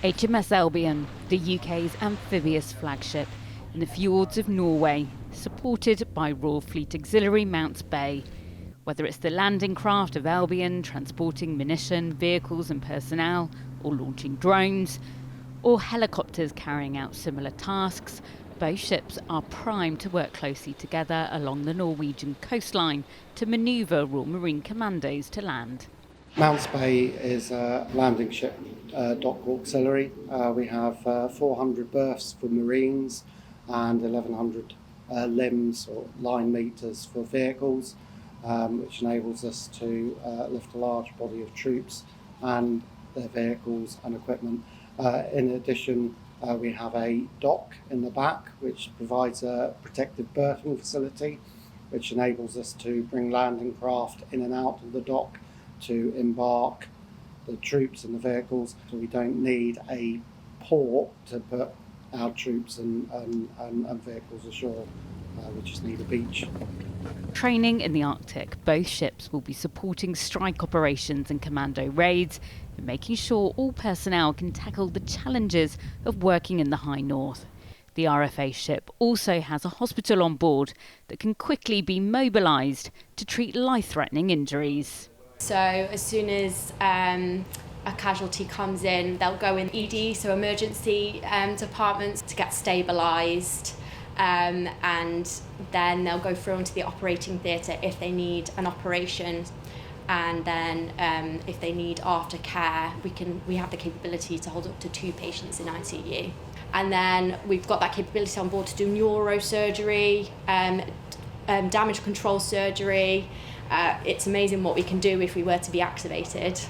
HMS Albion, the UK's amphibious flagship in the fjords of Norway, supported by Royal Fleet Auxiliary Mount Bay. Whether it's the landing craft of Albion transporting munition, vehicles and personnel, or launching drones, or helicopters carrying out similar tasks, both ships are primed to work closely together along the Norwegian coastline to manoeuvre Royal Marine Commandos to land. Mount Bay is a landing ship dock auxiliary. We have 400 berths for Marines and 1,100 limbs or line meters for vehicles, which enables us to lift a large body of troops and their vehicles and equipment. In addition, we have a dock in the back which provides a protective berthing facility which enables us to bring landing craft in and out of the dock to embark the troops and the vehicles. So we don't need a port to put our troops and vehicles ashore. We just need a beach. Training in the Arctic, both ships will be supporting strike operations and commando raids and making sure all personnel can tackle the challenges of working in the high north. The RFA ship also has a hospital on board that can quickly be mobilised to treat life-threatening injuries. So as soon as a casualty comes in, they'll go in ED, so emergency departments, to get stabilised. And then they'll go through into the operating theatre if they need an operation, and then if they need aftercare, we have the capability to hold up to 2 patients in ICU. And then we've got that capability on board to do neurosurgery, damage control surgery. It's amazing what we can do if we were to be activated.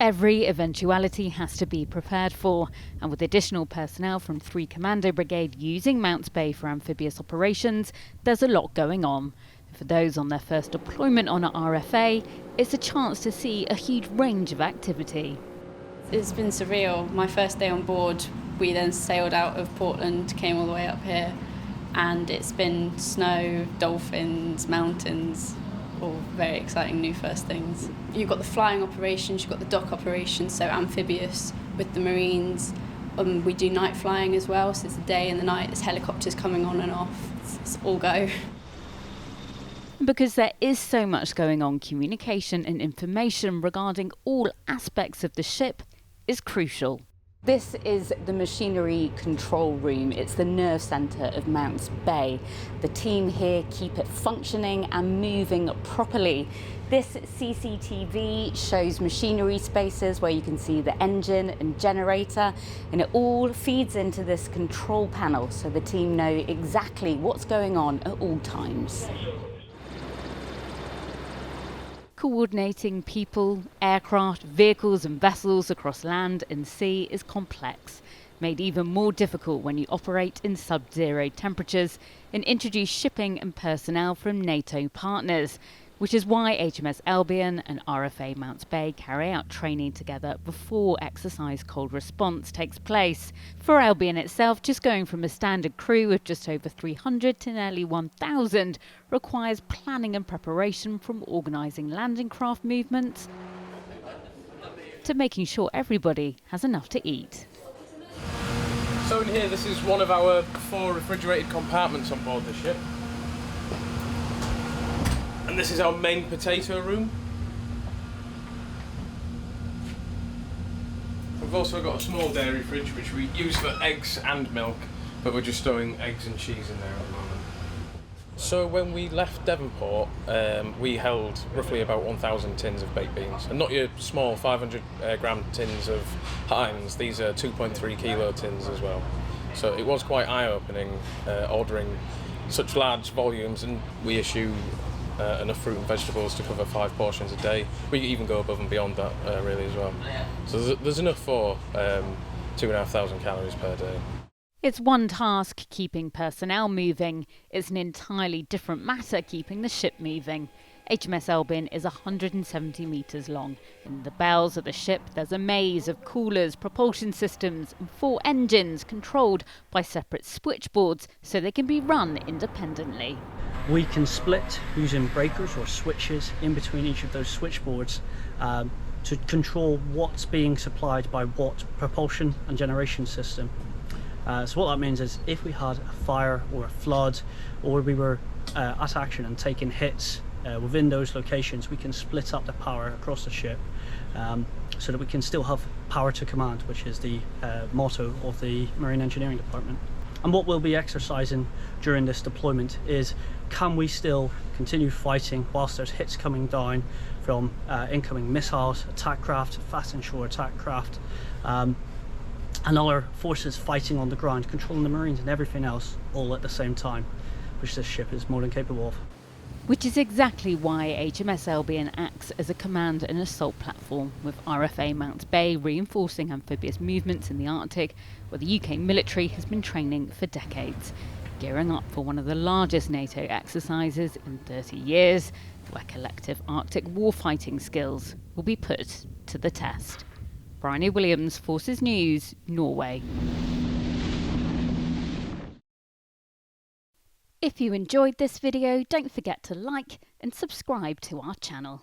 Every eventuality has to be prepared for, and with additional personnel from 3 Commando Brigade using Mount Bay for amphibious operations, there's a lot going on. For those on their first deployment on a RFA, it's a chance to see a huge range of activity. It's been surreal. My first day on board, we then sailed out of Portland, came all the way up here, and it's been snow, dolphins, mountains, all very exciting new first things. You've got the flying operations, you've got the dock operations, so amphibious with the Marines. We do night flying as well, so it's the day and the night, there's helicopters coming on and off, it's all go. Because there is so much going on, communication and information regarding all aspects of the ship is crucial. This is the machinery control room. It's the nerve centre of Mount Bay. The team here keep it functioning and moving properly. This CCTV shows machinery spaces where you can see the engine and generator, and it all feeds into this control panel so the team know exactly what's going on at all times. Coordinating people, aircraft, vehicles and vessels across land and sea is complex, made even more difficult when you operate in sub-zero temperatures and introduce shipping and personnel from NATO partners, which is why HMS Albion and RFA Mount Bay carry out training together before exercise cold response takes place. For Albion itself, just going from a standard crew of just over 300 to nearly 1,000 requires planning and preparation, from organising landing craft movements to making sure everybody has enough to eat. So in here, this is one of our 4 refrigerated compartments on board the ship. And this is our main potato room. We've also got a small dairy fridge which we use for eggs and milk, but we're just storing eggs and cheese in there at the moment. So when we left Devonport, we held roughly about 1,000 tins of baked beans. And not your small 500 gram tins of Heinz, these are 2.3 kilo tins as well. So it was quite eye-opening ordering such large volumes, and we issue enough fruit and vegetables to cover 5 portions a day. We even go above and beyond that really as well. So there's enough for 2,500 calories per day. It's one task keeping personnel moving. It's an entirely different matter keeping the ship moving. HMS Albion is 170 metres long. In the bowels of the ship there's a maze of coolers, propulsion systems and 4 engines controlled by separate switchboards so they can be run independently. We can split using breakers or switches in between each of those switchboards to control what's being supplied by what propulsion and generation system. So what that means is if we had a fire or a flood, or we were at action and taking hits within those locations, we can split up the power across the ship so that we can still have power to command, which is the motto of the Marine Engineering Department. And what we'll be exercising during this deployment is, can we still continue fighting whilst there's hits coming down from incoming missiles, attack craft, fast and shore attack craft, and other forces fighting on the ground, controlling the Marines and everything else all at the same time, which this ship is more than capable of. Which is exactly why HMS Albion acts as a command and assault platform, with RFA Mount Bay reinforcing amphibious movements in the Arctic, where the UK military has been training for decades, gearing up for one of the largest NATO exercises in 30 years, where collective Arctic warfighting skills will be put to the test. Bryony Williams, Forces News, Norway. If you enjoyed this video, don't forget to like and subscribe to our channel.